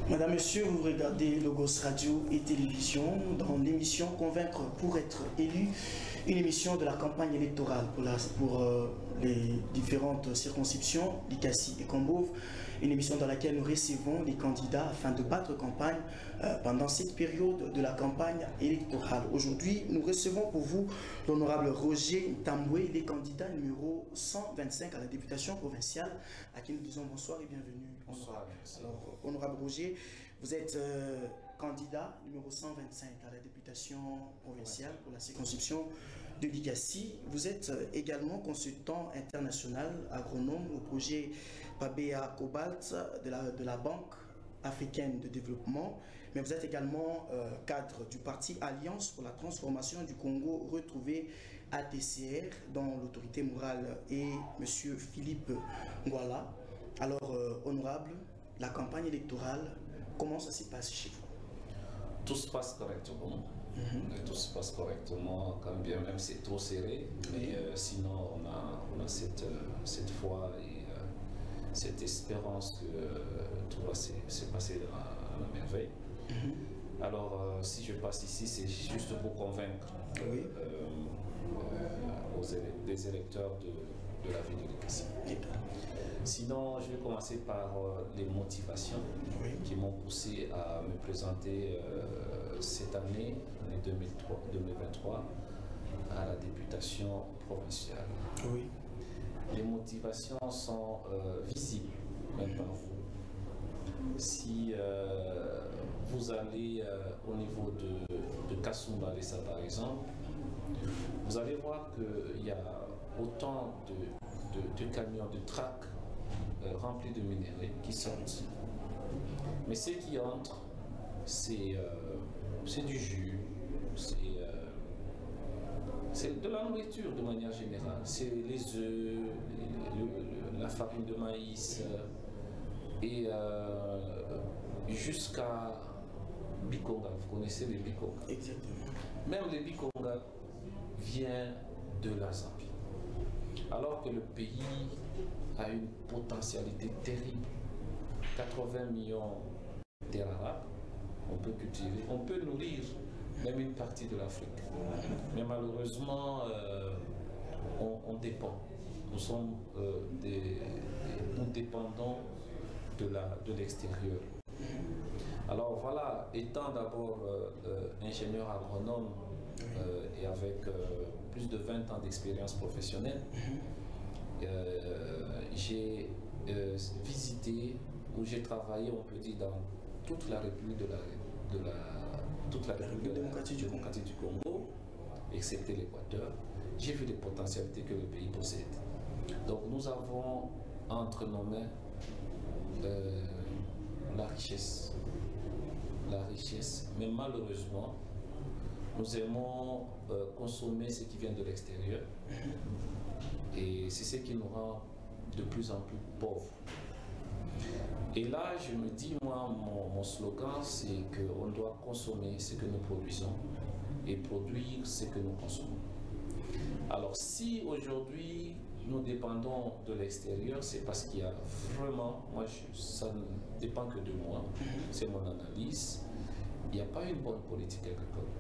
Madame, Monsieur, vous regardez Logos Radio et Télévision dans l'émission Convaincre pour être élu, une émission de la campagne électorale pour les différentes circonscriptions, Likassi et Kombouve, une émission dans laquelle nous recevons les candidats afin de battre campagne pendant cette période de la campagne électorale. Aujourd'hui, nous recevons pour vous l'honorable Roger Tamboué, les candidats numéro 125 à la députation provinciale, à qui nous disons bonsoir et bienvenue. Bonsoir, merci. Alors, honorable Roger, vous êtes candidat numéro 125 à la députation provinciale pour la circonscription de Likassi. Vous êtes également consultant international, agronome au projet Pabea Cobalt de la Banque africaine de développement, mais vous êtes également cadre du parti Alliance pour la transformation du Congo retrouvé ATCR, dont l'autorité morale est M. Philippe Ngwala. Alors, honorable, la campagne électorale, comment ça se passe chez vous? Tout se passe correctement. Tout se passe correctement, quand bien même c'est trop serré. Mais sinon, on a cette foi et cette espérance que tout va se passer à la merveille. Alors, si je passe ici, c'est juste pour convaincre les électeurs de la ville de Likassi. Sinon, je vais commencer par les motivations qui m'ont poussé à me présenter cette année 2023, à la députation provinciale. Les motivations sont visibles, même par vous. Si vous allez au niveau de Kasumbalesa, par exemple, vous allez voir qu'il y a autant de camions de trac remplis de minerais qui sortent. Mais ce qui entre, c'est du jus, c'est de la nourriture de manière générale. C'est les œufs, la farine de maïs et jusqu'à Bikonga. Vous connaissez les Bikonga? Exactement. Même les Bikonga viennent de la Zambie. Alors que le pays a une potentialité terrible. 80 millions de terres arables, on peut cultiver, on peut nourrir même une partie de l'Afrique. Mais malheureusement, on dépend. Nous dépendons de l'extérieur. Alors voilà, étant d'abord ingénieur agronome et avec plus de 20 ans d'expérience professionnelle, j'ai visité ou j'ai travaillé, on peut dire, dans toute la République démocratique du Congo, excepté l'Équateur. J'ai vu les potentialités que le pays possède. Donc nous avons entre nos mains la richesse, mais malheureusement, nous aimons consommer ce qui vient de l'extérieur et c'est ce qui nous rend de plus en plus pauvres. Et là, je me dis, moi, mon slogan, c'est qu'on doit consommer ce que nous produisons et produire ce que nous consommons. Alors, si aujourd'hui nous dépendons de l'extérieur, c'est parce qu'il y a vraiment, ça ne dépend que de moi, c'est mon analyse, il n'y a pas une bonne politique agricole.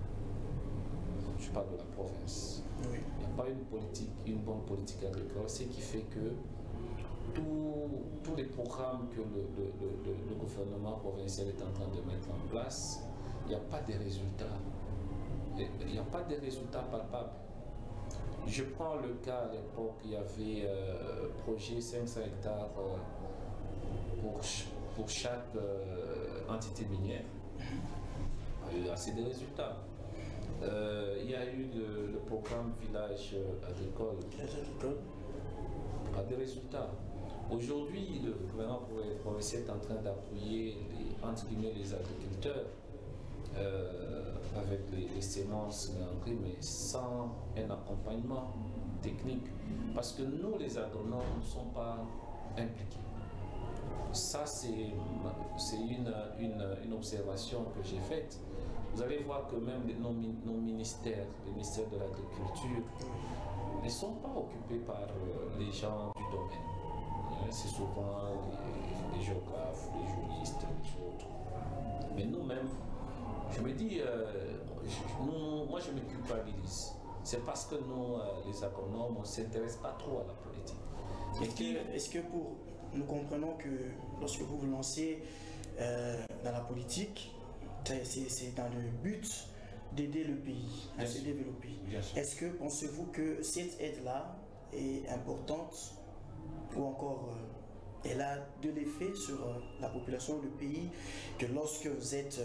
Je parle de la province. Il n'y a pas une bonne politique agricole, ce qui fait que tous les programmes que le gouvernement provincial est en train de mettre en place, il n'y a pas de résultats. Il n'y a pas de résultats palpables. Je prends le cas à l'époque, il y avait projet 500 hectares pour chaque entité minière. Il y a eu assez de résultats. Il y a eu le programme Village agricole. Pas de résultats. Aujourd'hui, le gouvernement provincial est en train d'appuyer les agriculteurs avec les semences engrais, mais sans un accompagnement technique. Parce que nous, les agronomes, ne sommes pas impliqués. Ça, c'est une observation que j'ai faite. Vous allez voir que même nos ministères, les ministères de l'Agriculture, ne sont pas occupés par les gens du domaine. C'est souvent les géographes, les juristes, les autres. Mais nous-mêmes, je me dis, moi je ne me culpabilise. C'est parce que nous, les agronomes, on ne s'intéresse pas trop à la politique. Est-ce que nous comprenons que lorsque vous vous lancez dans la politique, c'est dans le but d'aider le pays à se développer. Est-ce que pensez-vous que cette aide-là est importante ou encore elle a de l'effet sur la population ou le pays, que lorsque vous êtes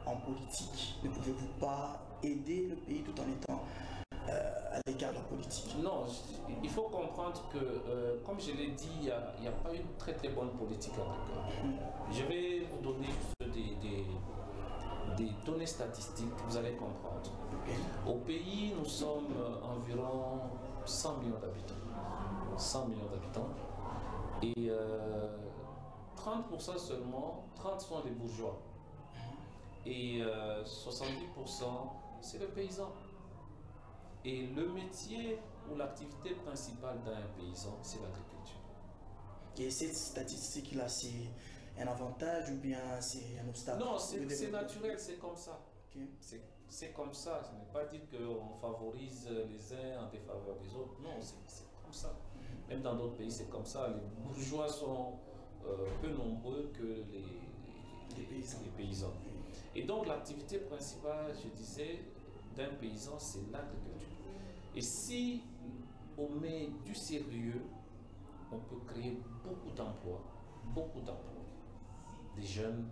en politique, ne pouvez-vous pas aider le pays tout en étant à l'écart de la politique? Non, il faut comprendre que, comme je l'ai dit, il n'y a pas une très très bonne politique agricole. Je vais vous donner juste des données statistiques, vous allez comprendre. Au pays, nous sommes environ 100 millions d'habitants. 100 millions d'habitants. Et 30% seulement, 30 sont les bourgeois. Et 70%, c'est le paysan. Et le métier ou l'activité principale d'un paysan, c'est l'agriculture. Et cette statistique-là, c'est un avantage ou bien c'est un obstacle? Non, c'est naturel, c'est comme ça. Okay. C'est comme ça. Ce n'est pas dire qu'on favorise les uns en défaveur des autres. Non, c'est comme ça. Même dans d'autres pays, c'est comme ça. Les bourgeois sont peu nombreux que les paysans. Et donc, l'activité principale, je disais, d'un paysan, c'est l'agriculture. Et si on met du sérieux, on peut créer beaucoup d'emplois, des jeunes,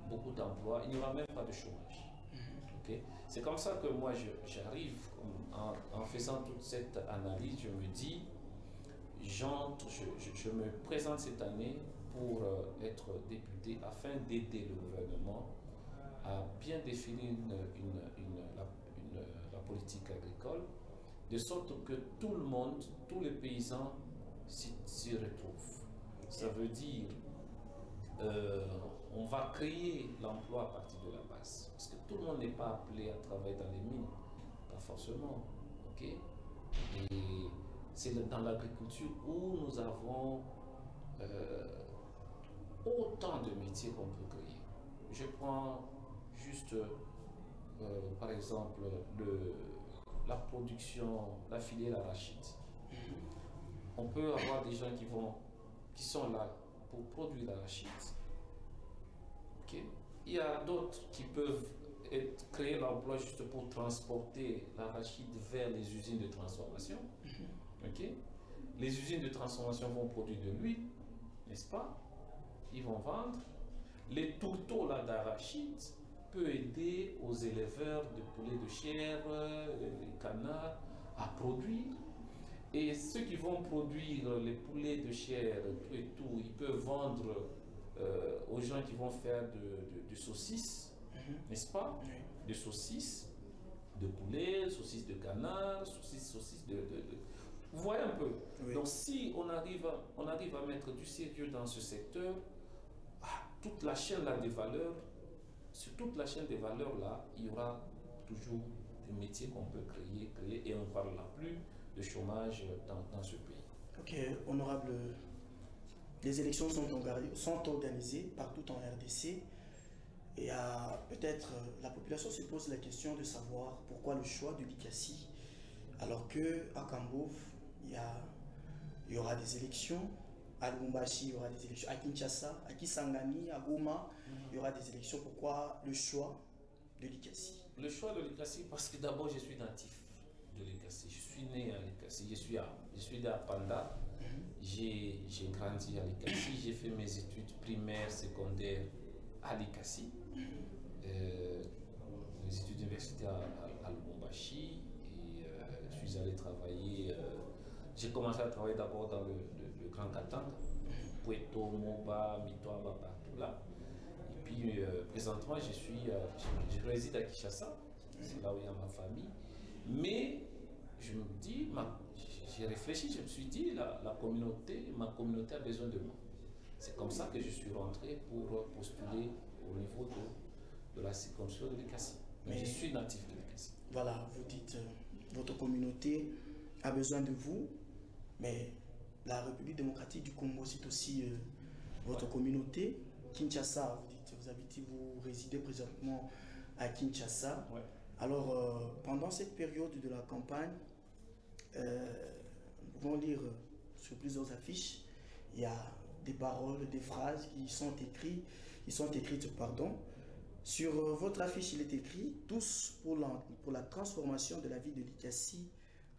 beaucoup d'emplois. Il n'y aura même pas de chômage. Okay? C'est comme ça que moi, j'arrive, en faisant toute cette analyse, je me dis, je me présente cette année pour être député afin d'aider le gouvernement à bien définir la politique agricole, de sorte que tout le monde, tous les paysans s'y retrouvent. Ça veut dire on va créer l'emploi à partir de la base. Parce que tout le monde n'est pas appelé à travailler dans les mines, pas forcément. Okay? Et c'est dans l'agriculture où nous avons autant de métiers qu'on peut créer. Je prends juste, par exemple, la production, la filière arachide. On peut avoir des gens qui sont là pour produire l'arachide. Okay? Il y a d'autres qui peuvent créer l'emploi juste pour transporter l'arachide vers les usines de transformation. Okay? Les usines de transformation vont produire de l'huile, n'est-ce pas? Ils vont vendre. Les tourteaux d'arachide peuvent aider aux éleveurs de poulets de chair, les canards, à produire. Et ceux qui vont produire les poulets de chair et tout, ils peuvent vendre aux gens qui vont faire de saucisses, n'est-ce pas? De saucisses, de poulet, saucisses de canard, saucisses de... Vous voyez un peu. Oui. Donc si on arrive à mettre du sérieux dans ce secteur, toute la chaîne là, des valeurs, sur toute la chaîne des valeurs là, il y aura toujours des métiers qu'on peut créer et on ne parlera plus de chômage dans ce pays. Ok, honorable, les élections sont organisées partout en RDC et peut-être la population se pose la question de savoir pourquoi le choix de l'ICASI alors qu'à Kambov, il y aura des élections, à Lubumbashi, il y aura des élections, à Kinshasa, à Kisangani, à Goma, il y aura des élections. Pourquoi le choix de l'ICASI? Le choix de l'ICASI parce que d'abord je suis natif de l'ICASI. Je suis né à l'ICASI, je suis né à Panda, j'ai grandi à l'ICASI, j'ai fait mes études primaires, secondaires à l'ICASI, mes études universitaires à Lubumbashi, et je suis allé travailler, j'ai commencé à travailler d'abord dans le Grand Katanga, Puerto, Moba, Mitoaba, partout là. Et puis présentement je réside à Kinshasa, c'est là où il y a ma famille. Mais je me dis, j'ai réfléchi, je me suis dit, ma communauté a besoin de moi. C'est comme ça que je suis rentré pour postuler au niveau de la circonscription de l'ICASI. Mais je suis natif de l'ICASI. Voilà, vous dites, votre communauté a besoin de vous, mais la République démocratique du Congo, c'est aussi votre communauté Kinshasa, vous habitez, vous résidez présentement à Kinshasa. Ouais. Alors, pendant cette période de la campagne, nous pouvons lire sur plusieurs affiches, il y a des paroles, des phrases qui sont écrites, pardon. Sur votre affiche, il est écrit « Tous pour la transformation de la vie de l'ICASI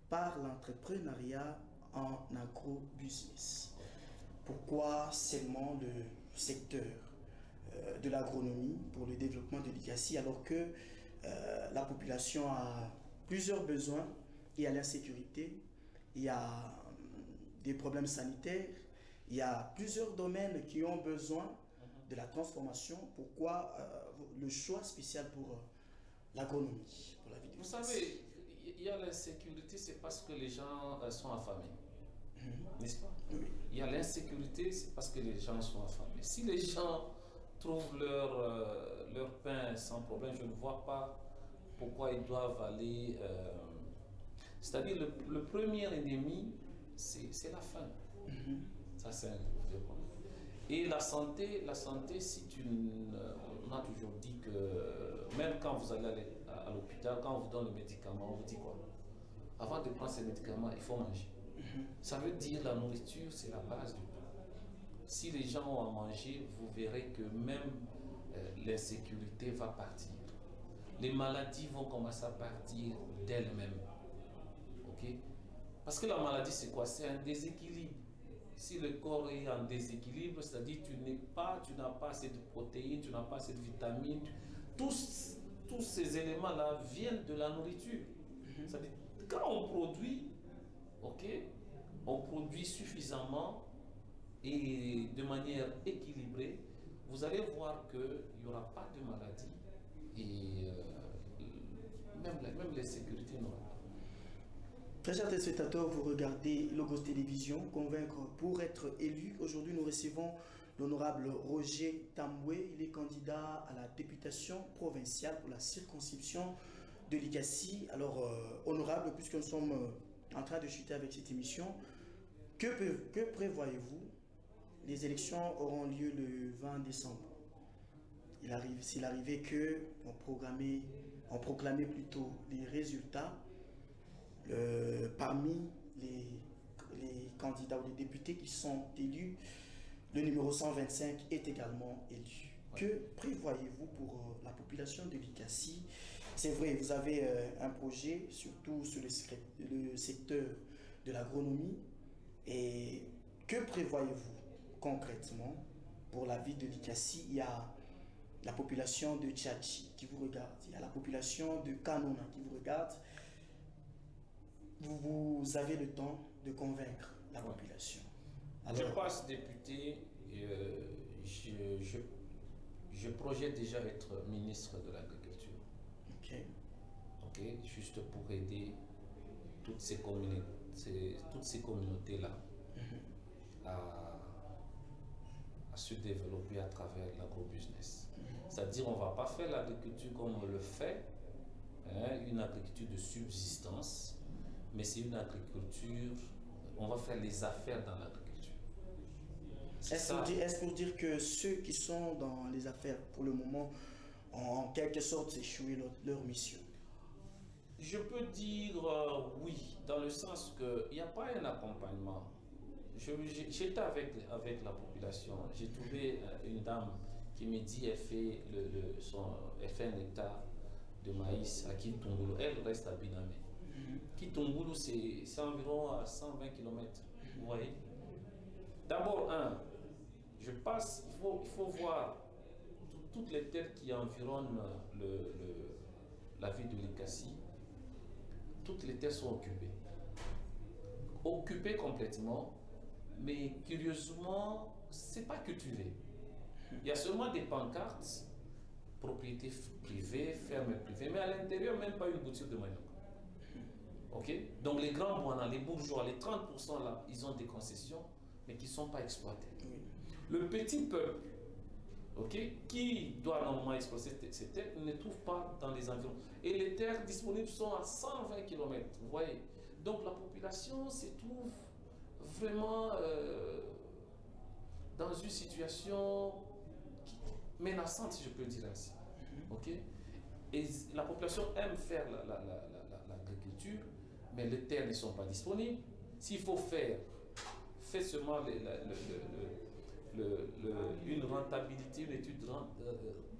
par l'entrepreneuriat en agro-business ». Pourquoi seulement le secteur de l'agronomie pour le développement de l'ICASI alors que la population a plusieurs besoins? Il y a l'insécurité, il y a des problèmes sanitaires, il y a plusieurs domaines qui ont besoin de la transformation. Pourquoi le choix spécial pour l'agronomie, pour la vie de l'ICASI? Vous savez, il y a l'insécurité, c'est parce que les gens sont affamés. N'est-ce pas? Oui. Il y a l'insécurité, c'est parce que les gens sont affamés. Si les gens trouvent leur pain sans problème, je ne vois pas pourquoi ils doivent aller... C'est-à-dire, le premier ennemi, c'est la faim. Ça, c'est un vrai problème. Et la santé, si on a toujours dit que même quand vous allez à l'hôpital, quand on vous donne le médicament, on vous dit quoi? Avant de prendre ces médicaments, il faut manger. Ça veut dire la nourriture, c'est la base du tout. Si les gens ont à manger, vous verrez que même l'insécurité va partir. Les maladies vont commencer à partir d'elles-mêmes. Ok? Parce que la maladie, c'est quoi? C'est un déséquilibre. Si le corps est en déséquilibre, c'est-à-dire tu n'as pas assez de protéines, tu n'as pas assez de vitamines, tous ces éléments-là viennent de la nourriture. C'est-à-dire, quand on produit, ok, on produit suffisamment et de manière équilibrée, vous allez voir qu'il n'y aura pas de maladie et même les sécurités n'auront pas. Très chers téléspectateurs, vous regardez Logos Télévision, Convaincre pour être élu. Aujourd'hui, nous recevons l'honorable Roger Tamboué. Il est candidat à la députation provinciale pour la circonscription de l'ICASI. Alors, honorable, puisque nous sommes en train de chuter avec cette émission, que prévoyez-vous? Les élections auront lieu le 20 décembre. S'il arrivait qu'on proclamait plutôt les résultats, parmi les candidats ou les députés qui sont élus, le numéro 125 est également élu. Ouais. Que prévoyez-vous pour la population de l'ICASI? C'est vrai, vous avez un projet, surtout sur le secteur de l'agronomie. Et que prévoyez-vous concrètement pour la vie de l'ICASI? Il y a la population de Tchatchi qui vous regarde, il y a la population de Kanona qui vous regarde. Vous avez le temps de convaincre la population. Alors, je passe député et je projette déjà être ministre de l'Agriculture. Ok. Ok, juste pour aider toutes ces communautés-là à se développer à travers l'agro-business. C'est-à-dire, on ne va pas faire l'agriculture comme on le fait, hein, une agriculture de subsistance, mais c'est une agriculture, on va faire les affaires dans l'agriculture. Est-ce pour dire que ceux qui sont dans les affaires pour le moment ont en quelque sorte échoué leur mission? Je peux dire oui, dans le sens qu'il n'y a pas un accompagnement. J'étais avec la population, j'ai trouvé une dame qui me dit qu'elle fait, elle fait un hectare de maïs à Kintombolo, elle reste à Binamé. Kintombolo, c'est environ à 120 km. Vous voyez? D'abord, je passe, il faut voir toutes les terres qui environnent la ville de l'ICASI. Toutes les terres sont occupées. Occupées complètement, mais curieusement, ce n'est pas cultivé. Il y a seulement des pancartes, propriété privée, ferme privée, mais à l'intérieur, même pas une bouture de manioc. Ok? Donc les grands bois, les bourgeois, les 30% là, ils ont des concessions, mais qui ne sont pas exploitées. Le petit peuple, okay, qui doit normalement exploiter ces terres, ne trouve pas dans les environs. Et les terres disponibles sont à 120 km, vous voyez. Donc la population se trouve vraiment dans une situation menaçante, si je peux dire ainsi. Ok? Et la population aime faire l'agriculture, mais les terres ne sont pas disponibles. S'il faut faire, faites seulement une rentabilité, une étude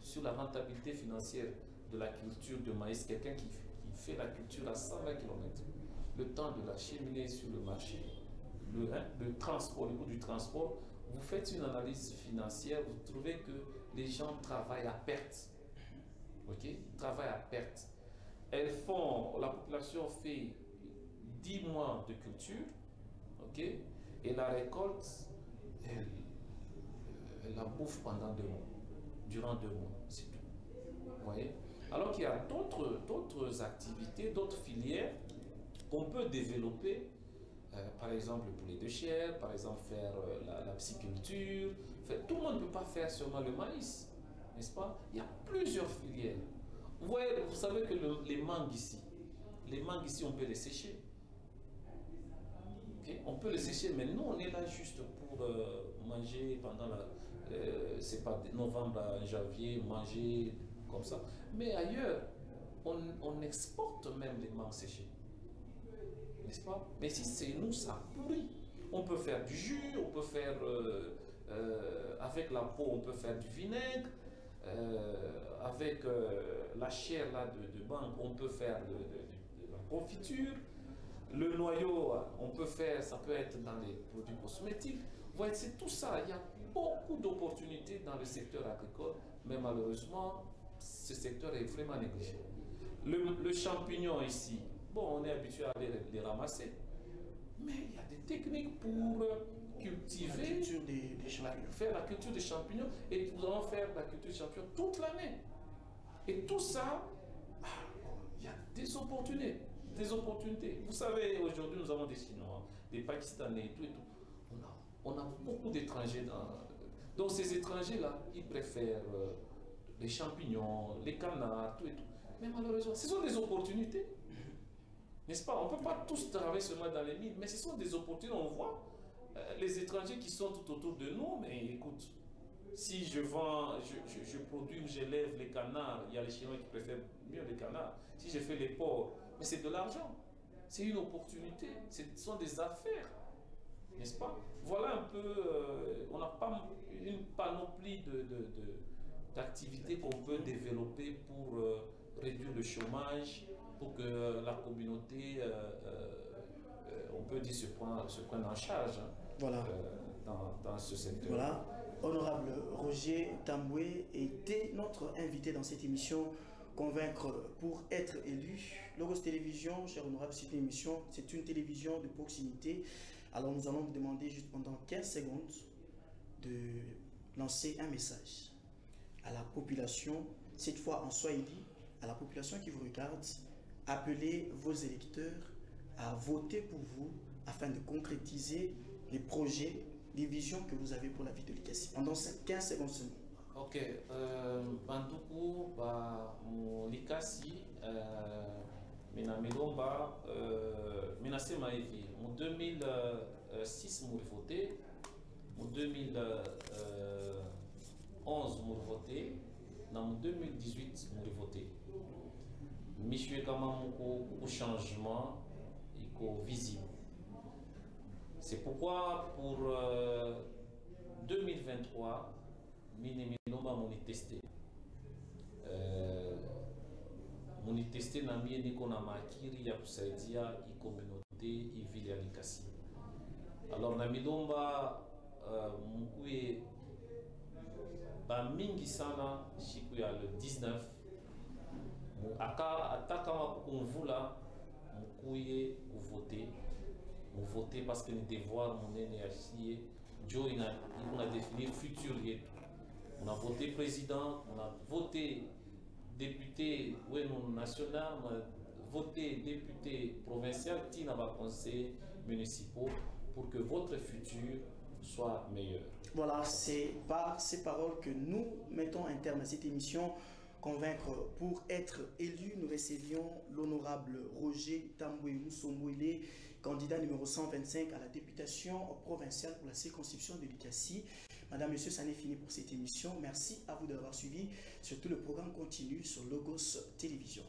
sur la rentabilité financière de la culture de maïs. Quelqu'un qui fait la culture à 120 km, le temps de la cheminée sur le marché, le transport, le coût du transport, vous faites une analyse financière, vous trouvez que les gens travaillent à perte. Ok? Ils travaillent à perte. La population fait 10 mois de culture, ok? Et la récolte, elle la bouffe pendant 2 mois, durant 2 mois, c'est tout. Vous voyez? Alors qu'il y a d'autres activités, d'autres filières qu'on peut développer, par exemple le poulet de chair, par exemple faire la pisciculture. Tout le monde ne peut pas faire seulement le maïs, n'est-ce pas? Il y a plusieurs filières. Vous voyez, vous savez que les mangues ici, on peut les sécher. Okay? On peut les sécher, mais nous on est là juste pour manger pendant c'est pas novembre à janvier, manger comme ça. Mais ailleurs, on exporte même les mangues séchées. N'est-ce pas? Mais si c'est nous, ça pourrit. On peut faire du jus, on peut faire, avec la peau, on peut faire du vinaigre. Avec la chair là, de mangue, on peut faire de la confiture. Le noyau, on peut faire, ça peut être dans les produits cosmétiques. Vous voyez, c'est tout ça. Il y a beaucoup d'opportunités dans le secteur agricole, mais malheureusement, ce secteur est vraiment négligé. Le champignon ici, bon, on est habitué à les ramasser, mais il y a des techniques pour cultiver, la culture des champignons. Faire la culture des champignons, et nous allons faire la culture des champignons toute l'année. Et tout ça, il y a des opportunités. Vous savez, aujourd'hui, nous avons des Chinois, des Pakistanais et tout. On a beaucoup d'étrangers donc ces étrangers-là, ils préfèrent les champignons, les canards, tout et tout. Mais malheureusement, ce sont des opportunités. N'est-ce pas? On ne peut pas tous travailler seulement dans les mines, mais ce sont des opportunités. On voit les étrangers qui sont tout autour de nous, mais écoute, si je vends, je produis ou j'élève les canards, il y a les Chinois qui préfèrent mieux les canards. Si je fais les porcs, mais c'est de l'argent. C'est une opportunité. Ce sont des affaires. N'est-ce pas? Voilà un peu, on n'a pas une panoplie d'activités qu'on peut développer pour réduire le chômage, pour que la communauté, on peut dire, se prenne en charge, hein, voilà. Dans ce secteur. Voilà. Honorable Roger Tamboué était notre invité dans cette émission Convaincre pour être élu. Logos Télévision, cher honorable, c'est une émission, c'est une télévision de proximité. Alors nous allons vous demander juste pendant 15 secondes de lancer un message à la population, cette fois en Swahili, à la population qui vous regarde. Appelez vos électeurs à voter pour vous afin de concrétiser les projets, les visions que vous avez pour la vie de l'ICASI. Pendant 15 secondes seulement. Ok, banduku ba l'ICASI, mina milomba, mina sema hivi, mu 2006 mu voté, mu 2011 mu voté, na mu 2018 mu voté. Michue kama muko changement iko visible. C'est pourquoi pour 2023, Minemilomba moni testé. Moni testé na mie niko na makiri ya kusaidia i communauté i vile ya Likasi. Alors na milomba mkuye ba mingi sana siku ya le 19 ata kama kumvula mkuye kuvoter. Vous votez parce que les devoirs mon énergie Joe il a défini le futur. On a voté président, on a voté député national, on a voté député provincial, qui n'a pas conseil municipaux pour que votre futur soit meilleur. Voilà, c'est par ces paroles que nous mettons un terme à cette émission. Convaincre pour être élu, nous recevions l'honorable Roger Tamboué Moussomouélé, candidat numéro 125 à la députation provinciale pour la circonscription de l'ICASI. Madame, Monsieur, ça n'est fini pour cette émission. Merci à vous d'avoir suivi. Surtout, le programme continue sur Logos Télévision.